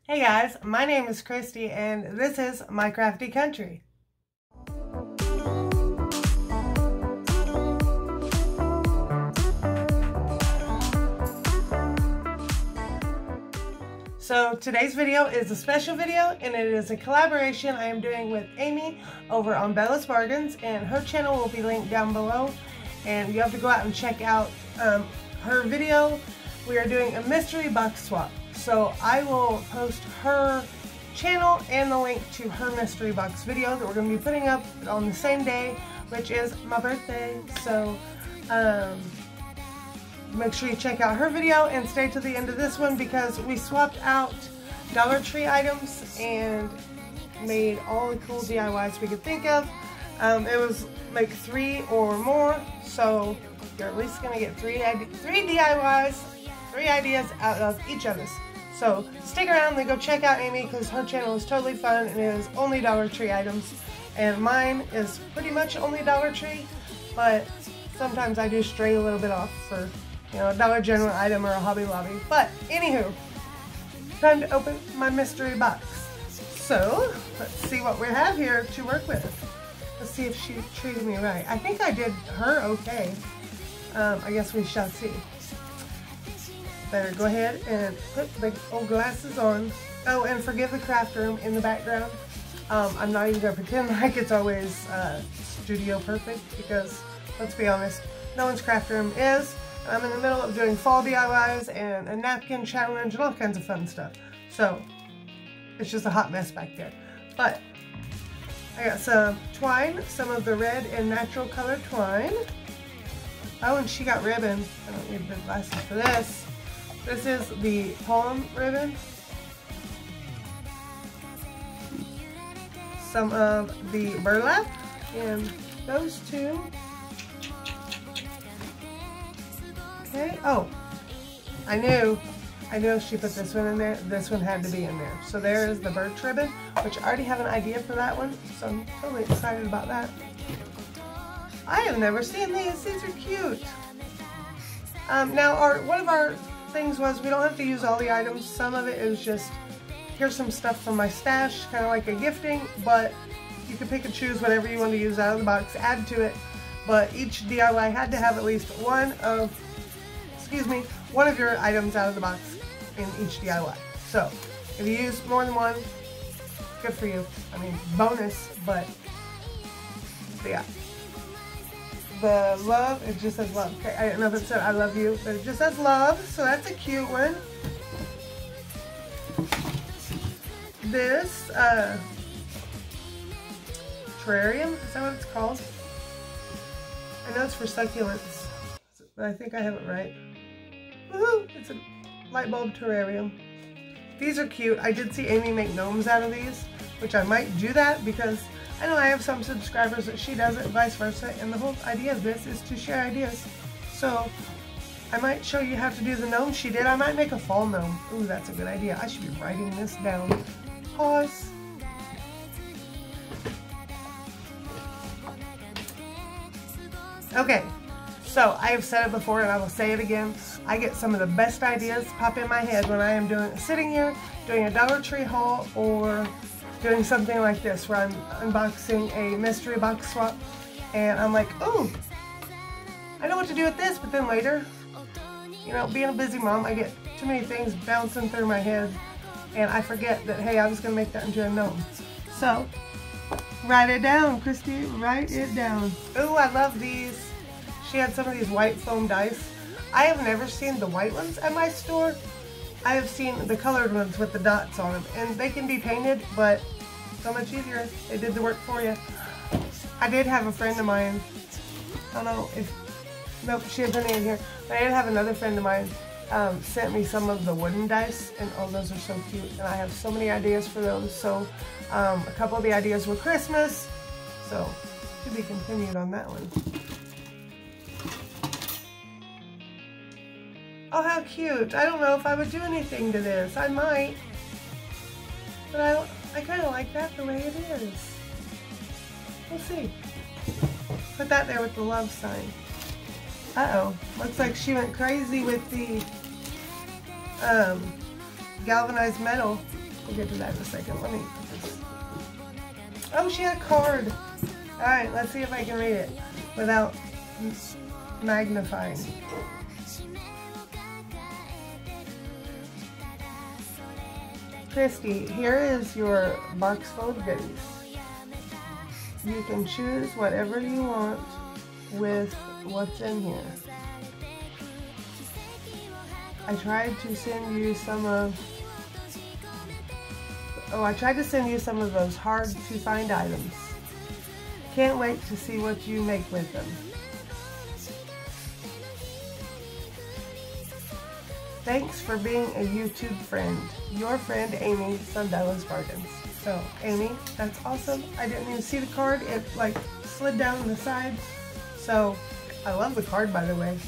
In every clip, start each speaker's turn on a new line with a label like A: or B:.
A: Hey guys, my name is Christy and this is my Crafty Country. So today's video is a special video and it is a collaboration I am doing with Amy over on Bella's Bargains, and her channel will be linked down below and you have to go out and check out her video. We are doing a mystery box swap. So I will post her channel and the link to her mystery box video that we're going to be putting up on the same day, which is my birthday. So make sure you check out her video and stay to the end of this one because we swapped out Dollar Tree items and made all the cool DIYs we could think of. It was like 3 or more, so you're at least going to get 3 DIYs, 3 ideas out of each of us. So stick around and go check out Amy because her channel is totally fun and it is only Dollar Tree items. And mine is pretty much only Dollar Tree, but sometimes I do stray a little bit off for, you know, a Dollar General item or a Hobby Lobby. But anywho, time to open my mystery box. So let's see what we have here to work with. Let's see if she treated me right. I think I did her okay. I guess we shall see. Better go ahead and put the old glasses on. Oh, and forgive the craft room in the background. I'm not even going to pretend like it's always studio perfect because, let's be honest, no one's craft room is. I'm in the middle of doing fall DIYs and a napkin challenge and all kinds of fun stuff. So, it's just a hot mess back there. But, I got some twine, some of the red and natural color twine. Oh, and she got ribbon. I don't need the glasses for this. This is the palm ribbon. Some of the burlap and those two. Okay. Oh, I knew she put this one in there. This one had to be in there. So there is the birch ribbon, which I already have an idea for that one. So I'm totally excited about that. I have never seen these. These are cute. Now, one of our things was we don't have to use all the items. Some of it is just, here's some stuff from my stash, kind of like a gifting, but you can pick and choose whatever you want to use out of the box, add to it. But each DIY had to have at least one of your items out of the box in each DIY. So if you use more than one, good for you. I mean, bonus, but yeah. The love, it just says love. Okay, I don't know if it said I love you, but it just says love, so that's a cute one. This terrarium, is that what it's called? I know it's for succulents, but I think I have it right. Woohoo! It's a light bulb terrarium. These are cute. I did see Amy make gnomes out of these, which I might do that because I know I have some subscribers that she does it, vice versa, and the whole idea of this is to share ideas. So I might show you how to do the gnome she did. I might make a fall gnome. Ooh, that's a good idea. I should be writing this down. Pause. Okay, so I have said it before and I will say it again. I get some of the best ideas pop in my head when I am sitting here doing a Dollar Tree haul or doing something like this where I'm unboxing a mystery box swap and I'm like, oh, I know what to do with this, but then later, you know, being a busy mom, I get too many things bouncing through my head and I forget that, hey, I was going to make that into a gnome. So, write it down, Christy, write it down. Oh, I love these. She had some of these white foam dice. I have never seen the white ones at my store. I have seen the colored ones with the dots on them, and they can be painted, but so much easier. They did the work for you. I did have a friend of mine, I don't know if, nope, she had plenty in here, but I did have another friend of mine sent me some of the wooden dice, and oh, those are so cute, and I have so many ideas for those. So a couple of the ideas were Christmas, so to be continued on that one. Oh, how cute. I don't know if I would do anything to this. I might. But I kind of like that the way it is. We'll see. Put that there with the love sign. Uh-oh. Looks like she went crazy with the galvanized metal. We'll get to that in a second. Let me put this. Oh, she had a card. Alright, let's see if I can read it without magnifying. Christy, here is your box full of goodies. You can choose whatever you want with what's in here. I tried to send you some of those hard to find items. Can't wait to see what you make with them. Thanks for being a YouTube friend. Your friend Amy, Sunbella's Bargains. So, Amy, that's awesome. I didn't even see the card. It like slid down on the side. So, I love the card, by the way.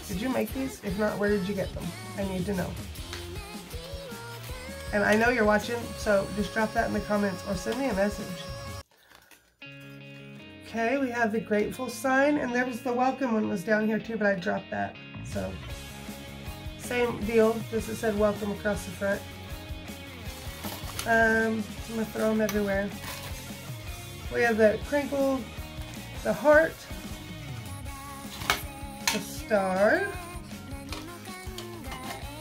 A: Did you make these? If not, where did you get them? I need to know. And I know you're watching, so just drop that in the comments or send me a message. Okay, we have the grateful sign, and there was the welcome one was down here too, but I dropped that. So, same deal. Just it said welcome across the front. I'm gonna throw them everywhere. We have the crinkle, the heart, the star,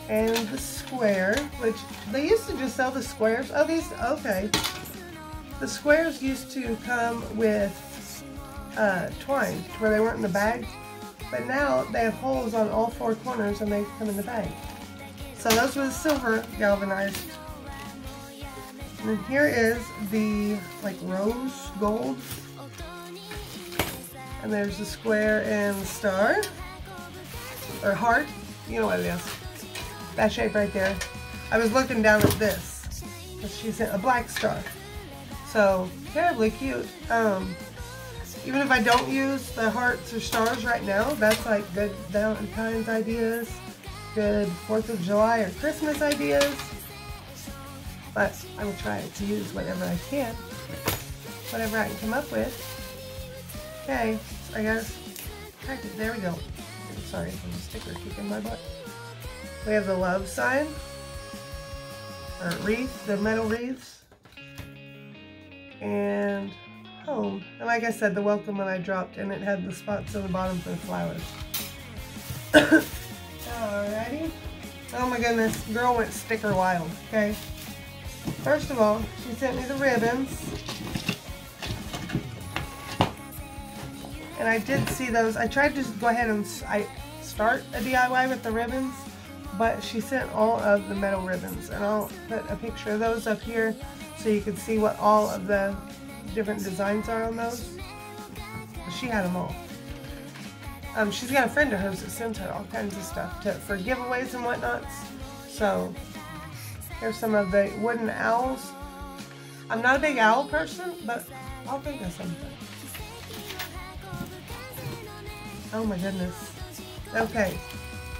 A: and the square, which they used to just sell the squares. Oh, these, okay. The squares used to come with twine, where they weren't in the bag, but now they have holes on all four corners and they come in the bag. So those were the silver galvanized. And then here is the like rose gold. And there's the square and the star, or heart, you know what it is. That shape right there. I was looking down at this, she sent a black star. So, terribly cute. Even if I don't use the hearts or stars right now, that's like good Valentine's ideas, good 4th of July or Christmas ideas. But I will try to use whatever I can, whatever I can come up with. Okay, I guess, there we go. Sorry, there's a sticker kicking my butt. We have the love sign, or wreath, the metal wreaths, and home. And like I said, the welcome one I dropped, and it had the spots on the bottom for the flowers. Alrighty. Oh my goodness, girl went sticker wild, okay? First of all, she sent me the ribbons. And I did see those. I tried to go ahead and start a DIY with the ribbons, but she sent all of the metal ribbons. And I'll put a picture of those up here so you can see what all of the different designs are on those. She had them all. She's got a friend of hers that sends her all kinds of stuff for giveaways and whatnots. So here's some of the wooden owls. I'm not a big owl person, but I'll think of something. Oh my goodness. Okay,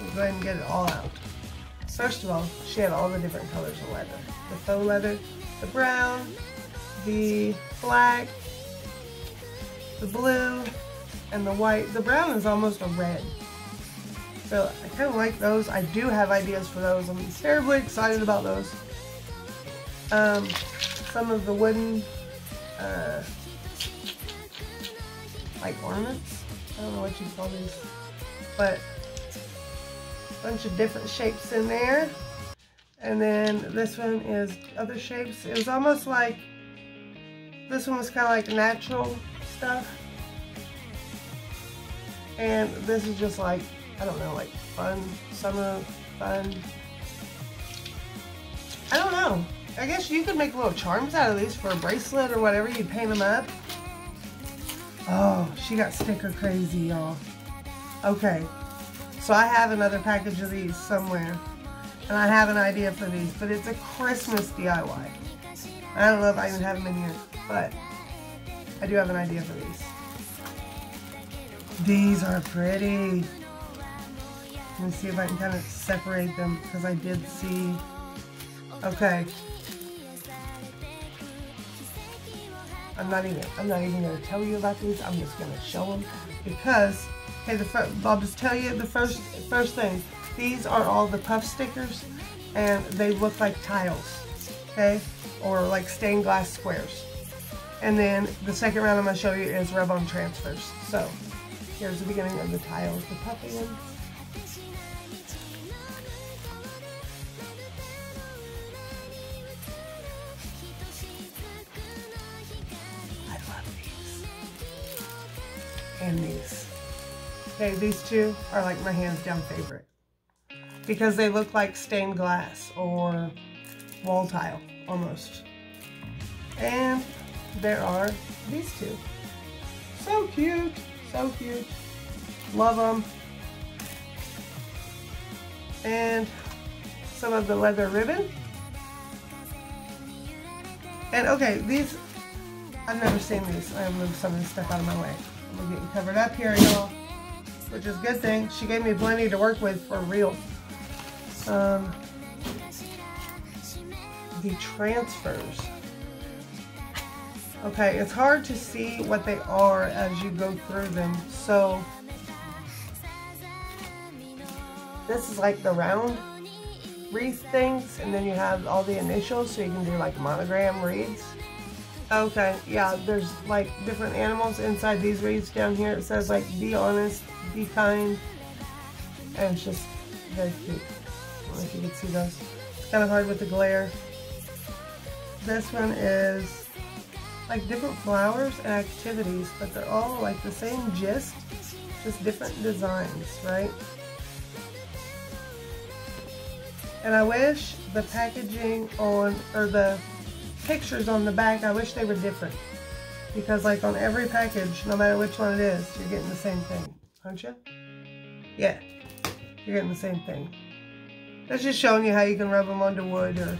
A: we'll go ahead and get it all out. First of all, she had all the different colors of leather. The faux leather, the brown, the black, the blue, and the white. The brown is almost a red. So I kind of like those. I do have ideas for those. I'm terribly excited about those. Some of the wooden like ornaments. I don't know what you call these, but a bunch of different shapes in there. And then this one is other shapes. It was almost like, this one was kind of like natural stuff. And this is just like, I don't know, like fun, summer fun. I don't know. I guess you could make little charms out of these for a bracelet or whatever. You paint them up. Oh, she got sticker crazy, y'all. Okay, so I have another package of these somewhere. And I have an idea for these, but it's a Christmas DIY. I don't know if I even have them in here, but I do have an idea for these. These are pretty. Let me see if I can kind of separate them, because I did see. Okay. I'm not even going to tell you about these. I'm just going to show them because, okay, I'll just tell you the first thing. These are all the puff stickers, and they look like tiles. okay, or like stained glass squares. And then the second round I'm going to show you is rub-on transfers. So here's the beginning of the tiles, the puffy ones. I love these. And these. Okay, these two are like my hands down favorite, because they look like stained glass or wall tile almost. And there are these two. So cute, so cute. Love them. And some of the leather ribbon. And okay, these, I've never seen these. I moved some of this stuff out of my way. I'm gonna get you covered up here, y'all, which is a good thing. She gave me plenty to work with for real. The transfers. Okay, it's hard to see what they are as you go through them. So this is like the round wreath things, and then you have all the initials, so you can do like monogram wreaths. Okay, yeah, there's like different animals inside these wreaths down here. It says like, be honest, be kind, and it's just very cute. I don't know if you can see those. It's kind of hard with the glare. This one is like different flowers and activities, but they're all like the same gist, just different designs, right? And I wish the packaging on, or the pictures on the back, I wish they were different, because like on every package, no matter which one it is, you're getting the same thing, aren't you? Yeah, you're getting the same thing. That's just showing you how you can rub them onto wood, or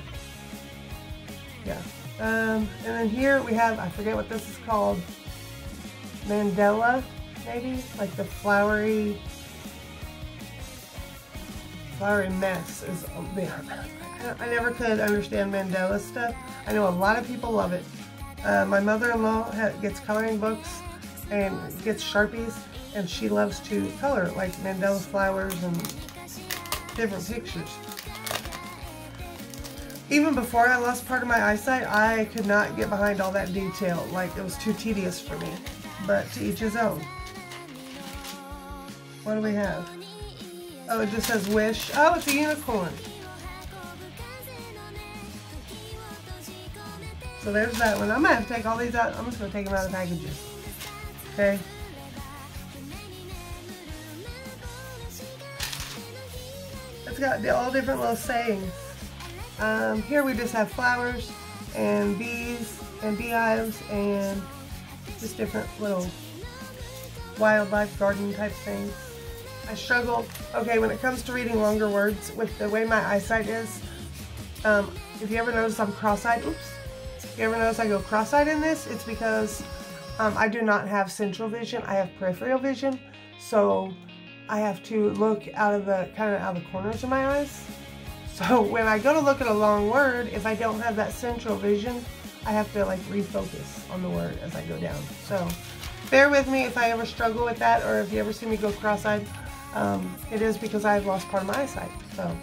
A: yeah. And then here we have, I forget what this is called, mandala, maybe? Like the flowery mess is, I never could understand mandala stuff. I know a lot of people love it. My mother-in-law gets coloring books and gets Sharpies, and she loves to color like mandala flowers and different pictures. Even before I lost part of my eyesight, I could not get behind all that detail. Like, it was too tedious for me. But to each his own. What do we have? Oh, it just says wish. Oh, it's a unicorn. So there's that one. I'm going to have to take all these out. I'm just going to take them out of the packages. Okay. It's got all different little sayings. Here we just have flowers and bees and beehives and just different little wildlife garden type things. I struggle, okay, when it comes to reading longer words with the way my eyesight is. If you ever notice I'm cross-eyed, oops. If you ever notice I go cross-eyed in this, it's because I do not have central vision. I have peripheral vision, so I have to look out of the, kind of out of the corners of my eyes. So when I go to look at a long word, if I don't have that central vision, I have to like refocus on the word as I go down. So bear with me if I ever struggle with that, or if you ever see me go cross-eyed. It is because I've lost part of my eyesight. So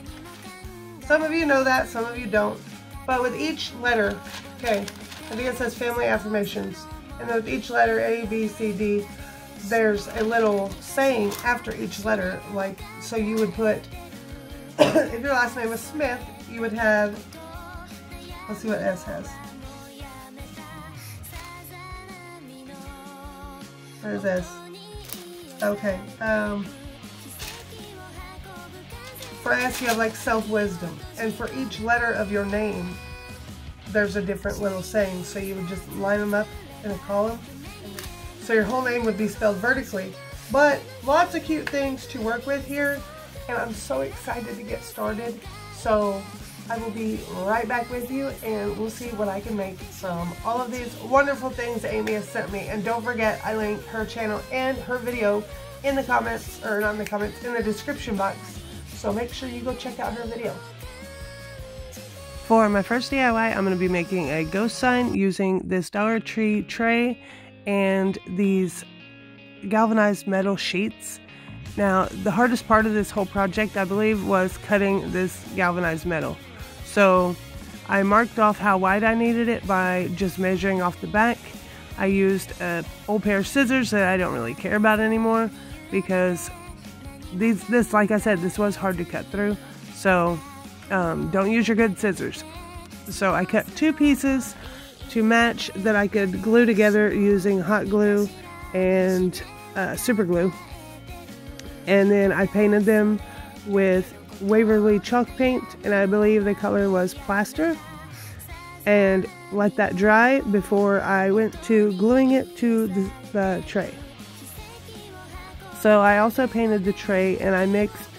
A: some of you know that, some of you don't. But with each letter, okay, I think it says family affirmations, and with each letter, A, B, C, D, there's a little saying after each letter. Like, so you would put, if your last name was Smith, you would have, let's see what S has. Where's S? Okay. For S, you have like self-wisdom. And for each letter of your name, there's a different little saying. So you would just line them up in a column. So your whole name would be spelled vertically. But lots of cute things to work with here. And I'm so excited to get started. So I will be right back with you, and we'll see what I can make from all of these wonderful things that Amy has sent me. And don't forget, I linked her channel and her video in the comments, or not in the comments, in the description box. So make sure you go check out her video. For my first DIY, I'm going to be making a ghost sign using this Dollar Tree tray and these galvanized metal sheets. Now, the hardest part of this whole project, I believe, was cutting this galvanized metal. So I marked off how wide I needed it by just measuring off the back. I used an old pair of scissors that I don't really care about anymore because this, like I said, this was hard to cut through. So don't use your good scissors. So I cut 2 pieces to match that I could glue together using hot glue and super glue. And then I painted them with Waverly chalk paint, and I believe the color was plaster, and let that dry before I went to gluing it to the tray. So I also painted the tray, and I mixed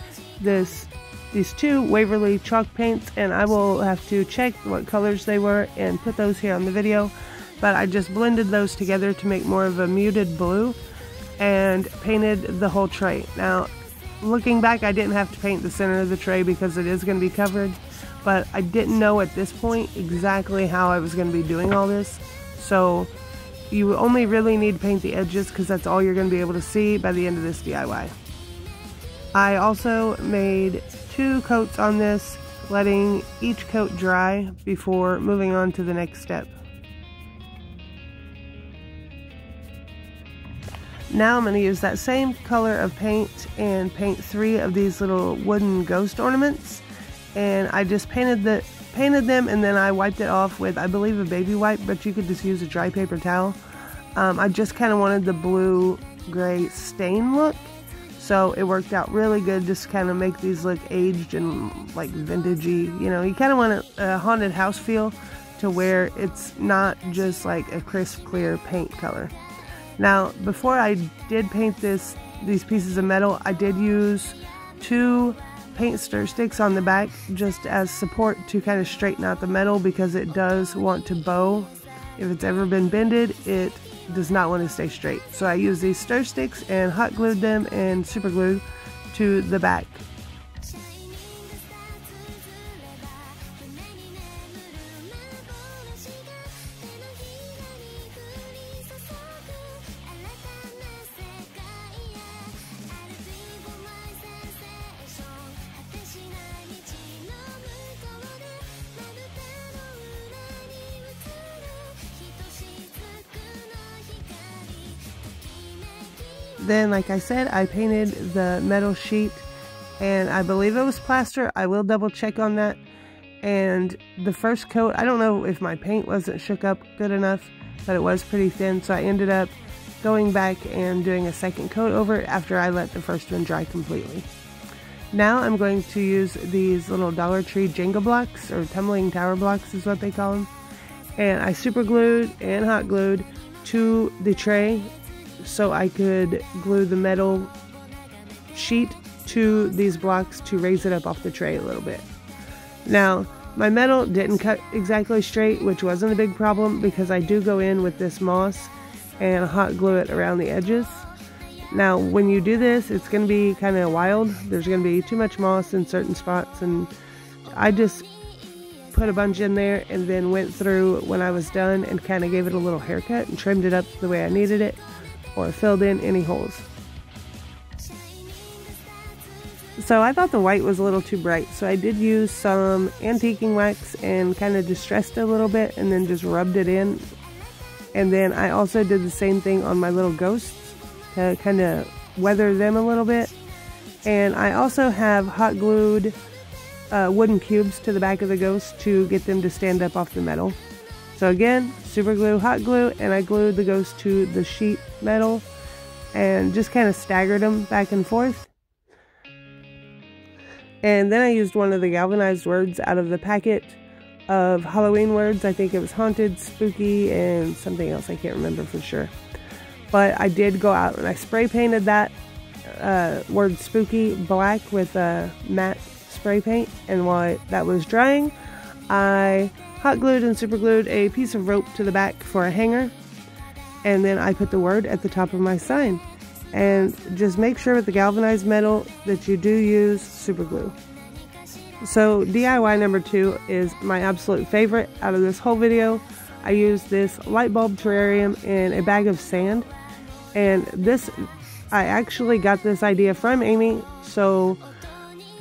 A: these 2 Waverly chalk paints, and I will have to check what colors they were and put those here on the video, but I just blended those together to make more of a muted blue and painted the whole tray. Now, looking back, I didn't have to paint the center of the tray because it is going to be covered, but I didn't know at this point exactly how I was going to be doing all this. So you only really need to paint the edges because that's all you're going to be able to see by the end of this DIY. I also made 2 coats on this, letting each coat dry before moving on to the next step. Now I'm going to use that same color of paint and paint 3 of these little wooden ghost ornaments, and I just painted them, and then I wiped it off with, I believe, a baby wipe, but you could just use a dry paper towel. I just kind of wanted the blue gray stain look, so it worked out really good. Just kind of make these look aged and like vintagey. You know, you kind of want a haunted house feel to where it's not just like a crisp clear paint color. Now, before I did paint these pieces of metal, I did use 2 paint stir sticks on the back just as support to kind of straighten out the metal because it does want to bow. If it's ever been bended, it does not want to stay straight. So I used these stir sticks and hot glued them and super glued to the back. Then, like I said, I painted the metal sheet, and I believe it was plaster. I will double check on that. And the first coat, I don't know if my paint wasn't shook up good enough, but it was pretty thin, so I ended up going back and doing a second coat over it after I let the first one dry completely. Now I'm going to use these little Dollar Tree Jenga blocks, or tumbling tower blocks is what they call them, and I super glued and hot glued to the tray so I could glue the metal sheet to these blocks to raise it up off the tray a little bit. Now, my metal didn't cut exactly straight, which wasn't a big problem because I do go in with this moss and hot glue it around the edges. Now, when you do this, it's going to be kind of wild. There's going to be too much moss in certain spots, and I just put a bunch in there and then went through when I was done and kind of gave it a little haircut and trimmed it up the way I needed it, or filled in any holes. So I thought the white was a little too bright, so I did use some antiquing wax and kind of distressed it a little bit and then just rubbed it in. And then I also did the same thing on my little ghosts to kind of weather them a little bit. And I also have hot glued wooden cubes to the back of the ghost to get them to stand up off the metal. So again, super glue, hot glue, and I glued the ghost to the sheet metal and just kind of staggered them back and forth. And then I used one of the galvanized words out of the packet of Halloween words. I think it was haunted, spooky, and something else. I can't remember for sure. But I did go out and I spray painted that word spooky black with matte spray paint. And while that was drying, I hot glued and super glued a piece of rope to the back for a hanger, and then I put the word at the top of my sign. And just make sure with the galvanized metal that you do use super glue. So DIY number 2 is my absolute favorite out of this whole video. I used this light bulb terrarium in a bag of sand, and this, I actually got this idea from Amy. So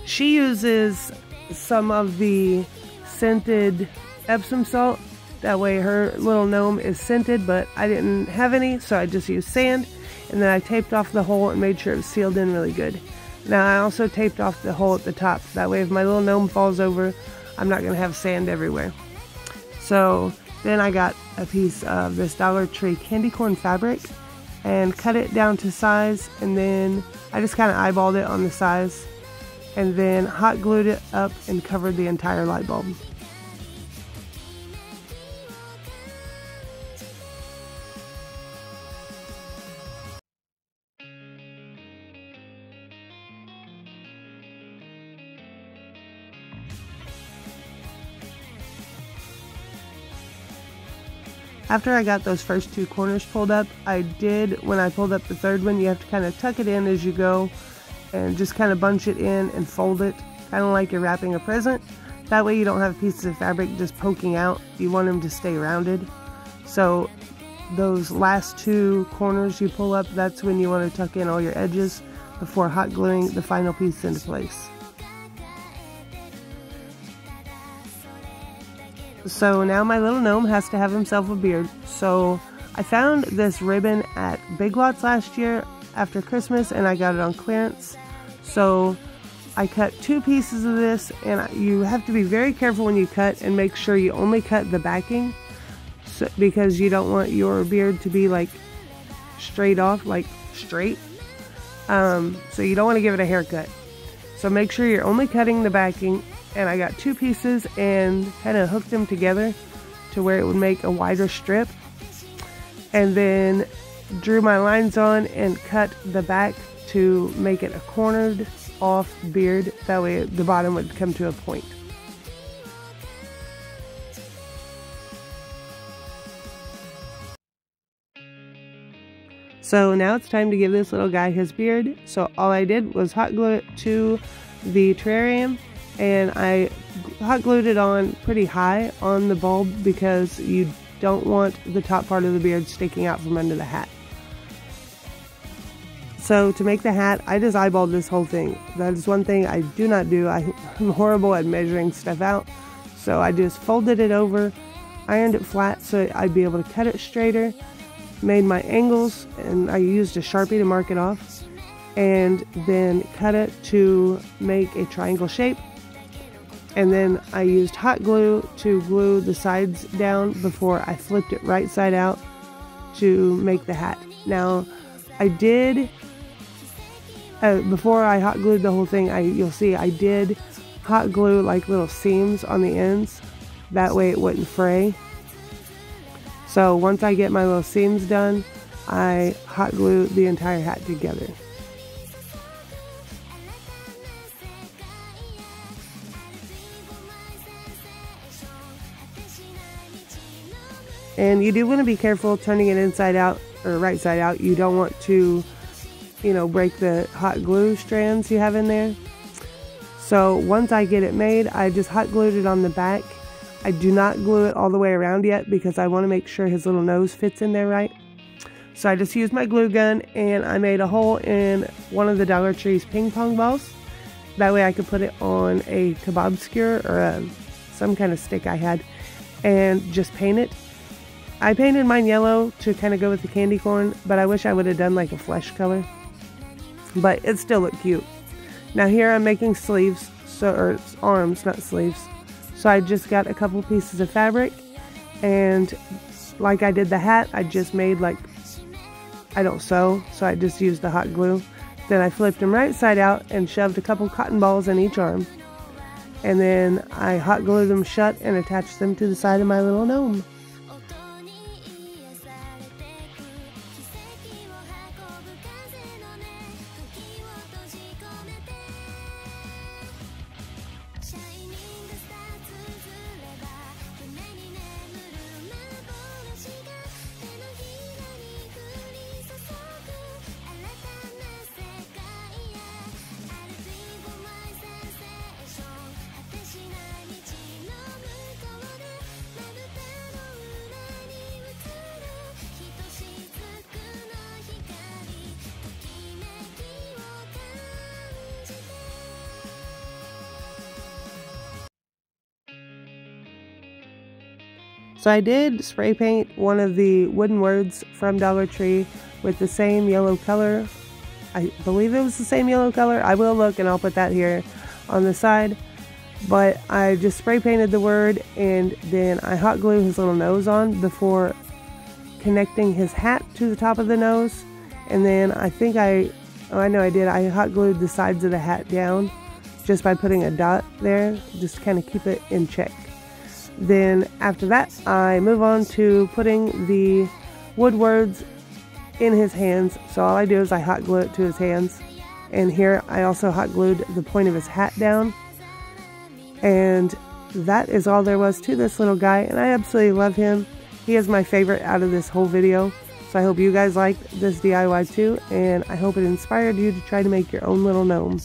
A: she uses some of the scented Epsom salt. That way her little gnome is scented, but I didn't have any, so I just used sand. And then I taped off the hole and made sure it was sealed in really good. Now I also taped off the hole at the top. That way if my little gnome falls over, I'm not going to have sand everywhere. So then I got a piece of this Dollar Tree candy corn fabric and cut it down to size, and then I just kind of eyeballed it on the size and then hot glued it up and covered the entire light bulb. After I got those first two corners pulled up, when I pulled up the third one, you have to kind of tuck it in as you go and just kind of bunch it in and fold it, kind of like you're wrapping a present. That way you don't have pieces of fabric just poking out. You want them to stay rounded. So those last two corners you pull up, that's when you want to tuck in all your edges before hot gluing the final piece into place. So now my little gnome has to have himself a beard. So I found this ribbon at Big Lots last year after Christmas, and I got it on clearance. So I cut two pieces of this, and you have to be very careful when you cut and make sure you only cut the backing, because you don't want your beard to be like straight off, like straight. So you don't want to give it a haircut. So make sure you're only cutting the backing. And I got two pieces and kind of hooked them together to where it would make a wider strip. And then drew my lines on and cut the back to make it a cornered off beard. That way the bottom would come to a point. So now it's time to give this little guy his beard. So all I did was hot glue it to the terrarium. And I hot glued it on pretty high on the bulb because you don't want the top part of the beard sticking out from under the hat. So to make the hat, I just eyeballed this whole thing. That is one thing I do not do. I'm horrible at measuring stuff out. So I just folded it over, ironed it flat so I'd be able to cut it straighter, made my angles, and I used a Sharpie to mark it off, and then cut it to make a triangle shape. And then I used hot glue to glue the sides down before I flipped it right side out to make the hat. Now, I did, before I hot glued the whole thing, you'll see I did hot glue like little seams on the ends. That way it wouldn't fray. So once I get my little seams done, I hot glue the entire hat together. And you do want to be careful turning it inside out or right side out. You don't want to, break the hot glue strands you have in there. So once I get it made, I just hot glued it on the back. I do not glue it all the way around yet because I want to make sure his little nose fits in there right. So I just used my glue gun and I made a hole in one of the Dollar Tree's ping pong balls. That way I could put it on a kebab skewer or some kind of stick I had and just paint it. I painted mine yellow to kind of go with the candy corn, but I wish I would have done like a flesh color. But it still looked cute. Now here I'm making sleeves, or arms, not sleeves. So I just got a couple pieces of fabric, and like I did the hat, I just made I don't sew, so I just used the hot glue. Then I flipped them right side out and shoved a couple cotton balls in each arm. And then I hot glued them shut and attached them to the side of my little gnome. So I did spray paint one of the wooden words from Dollar Tree with the same yellow color. I believe it was the same yellow color. I will look and I'll put that here on the side. But I just spray painted the word and then I hot glue his little nose on before connecting his hat to the top of the nose. And then I think I hot glued the sides of the hat down just by putting a dot there, just to kind of keep it in check. Then after that, I move on to putting the wood words in his hands. So all I do is I hot glue it to his hands. And here I also hot glued the point of his hat down. And that is all there was to this little guy. And I absolutely love him. He is my favorite out of this whole video. So I hope you guys liked this DIY too. And I hope it inspired you to try to make your own little gnome.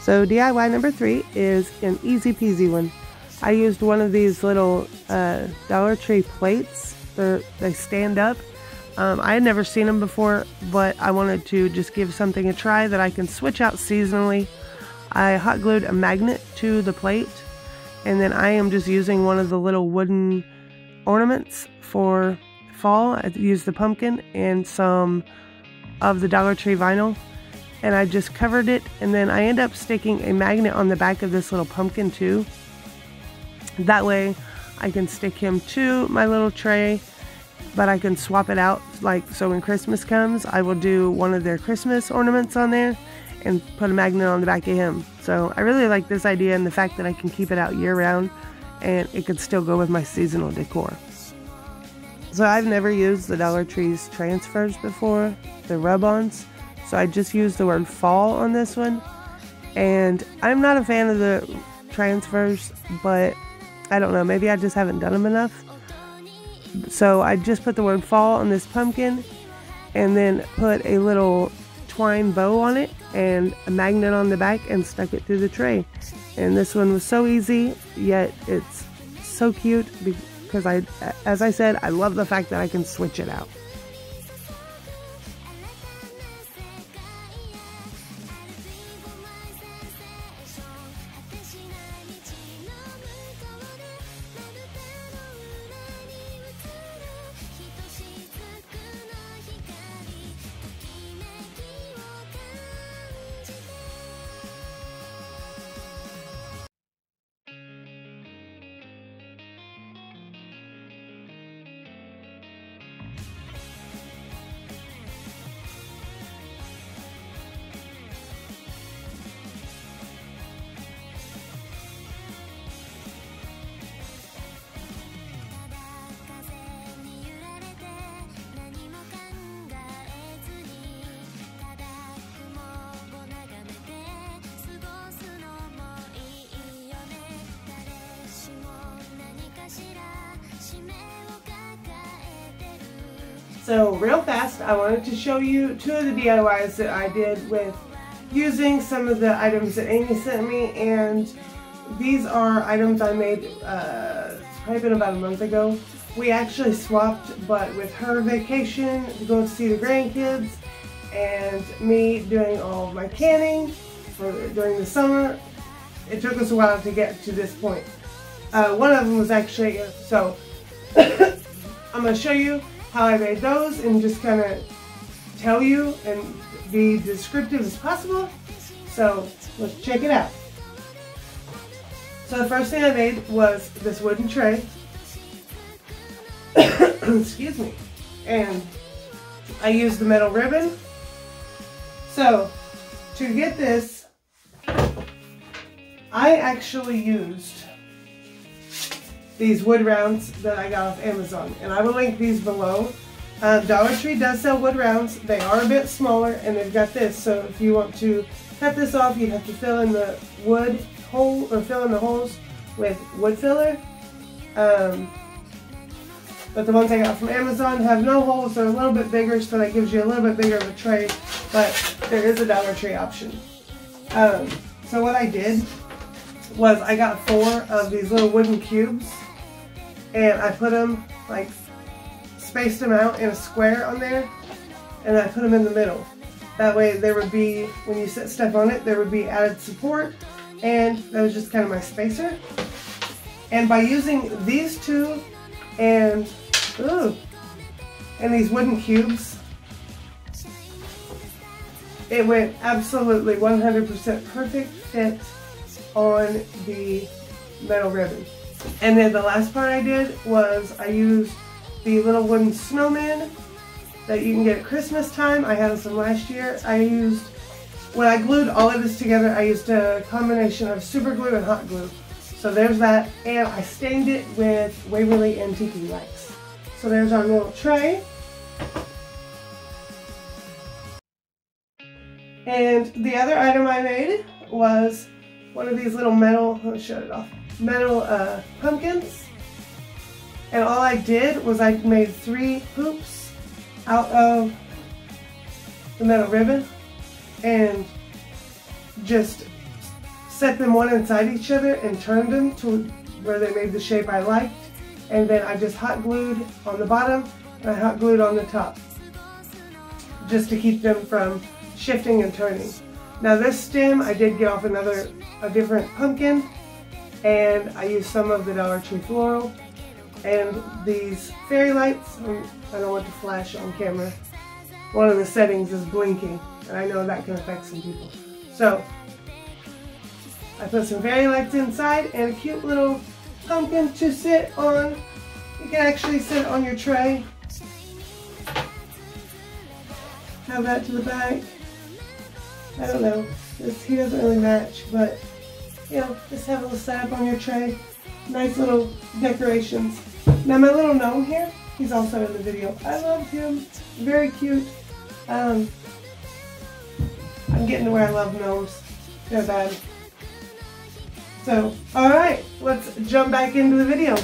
A: So DIY number 3 is an easy peasy one. I used one of these little Dollar Tree plates. They stand up. I had never seen them before, but I wanted to just give something a try that I can switch out seasonally. I hot glued a magnet to the plate, and then I am just using one of the little wooden ornaments for fall. I used the pumpkin and some of the Dollar Tree vinyl. And I just covered it, and then I end up sticking a magnet on the back of this little pumpkin too. That way I can stick him to my little tray, but I can swap it out. Like, so when Christmas comes, I will do one of their Christmas ornaments on there and put a magnet on the back of him. So I really like this idea and the fact that I can keep it out year round and it could still go with my seasonal decor. So I've never used the Dollar Tree's transfers before, the rub-ons. So I just used the word fall on this one. And I'm not a fan of the transfers, but I don't know, maybe I just haven't done them enough. So I just put the word fall on this pumpkin and then put a little twine bow on it and a magnet on the back and stuck it through the tray. And this one was so easy, yet it's so cute because as I said, I love the fact that I can switch it out. So real fast, I wanted to show you 2 of the DIYs that I did with using some of the items that Amy sent me, and these are items I made, it's probably been about a month ago. We actually swapped, but with her vacation to go see the grandkids and me doing all of my canning during the summer, it took us a while to get to this point. One of them was actually, so I'm going to show you how I made those and just kind of tell you and be descriptive as possible. So let's check it out. So the first thing I made was this wooden tray. Excuse me. And I used the metal ribbon. So to get this, I actually used these wood rounds that I got off Amazon, and I will link these below. Dollar Tree does sell wood rounds. They are a bit smaller, and they've got this, so if you want to cut this off, you'd have to fill in the wood hole, or fill in the holes with wood filler. But the ones I got from Amazon have no holes. They're a little bit bigger, so that gives you a little bit bigger of a tray, but there is a Dollar Tree option. So what I did was I got 4 of these little wooden cubes, and I put them, like, spaced them out in a square on there, and I put them in the middle. That way there would be, when you set stuff on it, there would be added support, and that was just kind of my spacer. And by using these two and these wooden cubes, it went absolutely 100% perfect fit on the metal ribbon. And then the last part I did was I used the little wooden snowman that you can get at Christmas time. I had some last year. When I glued all of this together, I used a combination of super glue and hot glue. So there's that, and I stained it with Waverly and Tiki Wax. So there's our little tray. And the other item I made was one of these little metal, let me shut it off, metal pumpkins. And all I did was I made 3 hoops out of the metal ribbon and just set them one inside each other and turned them to where they made the shape I liked. And then I just hot glued on the bottom and I hot glued on the top, just to keep them from shifting and turning. Now this stem I did get off a different pumpkin, and I used some of the Dollar Tree floral. And these fairy lights, I don't want to flash on camera. One of the settings is blinking, and I know that can affect some people. So I put some fairy lights inside and a cute little pumpkin to sit on. You can actually sit on your tray. Have that to the back. I don't know, he doesn't really match, but you know, just have a little setup on your tray. Nice little decorations. Now my little gnome here, he's also in the video. I love him, very cute. I'm getting to where I love gnomes. They're bad. So, alright, let's jump back into the video.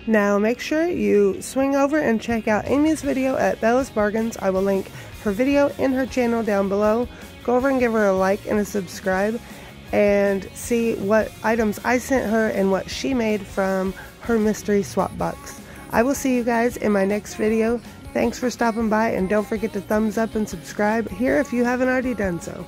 A: Now make sure you swing over and check out Amy's video at Bella's Bargains. I will link her video and her channel down below. Go over and give her a like and a subscribe and see what items I sent her and what she made from her mystery swap box. I will see you guys in my next video. Thanks for stopping by, and don't forget to thumbs up and subscribe here if you haven't already done so.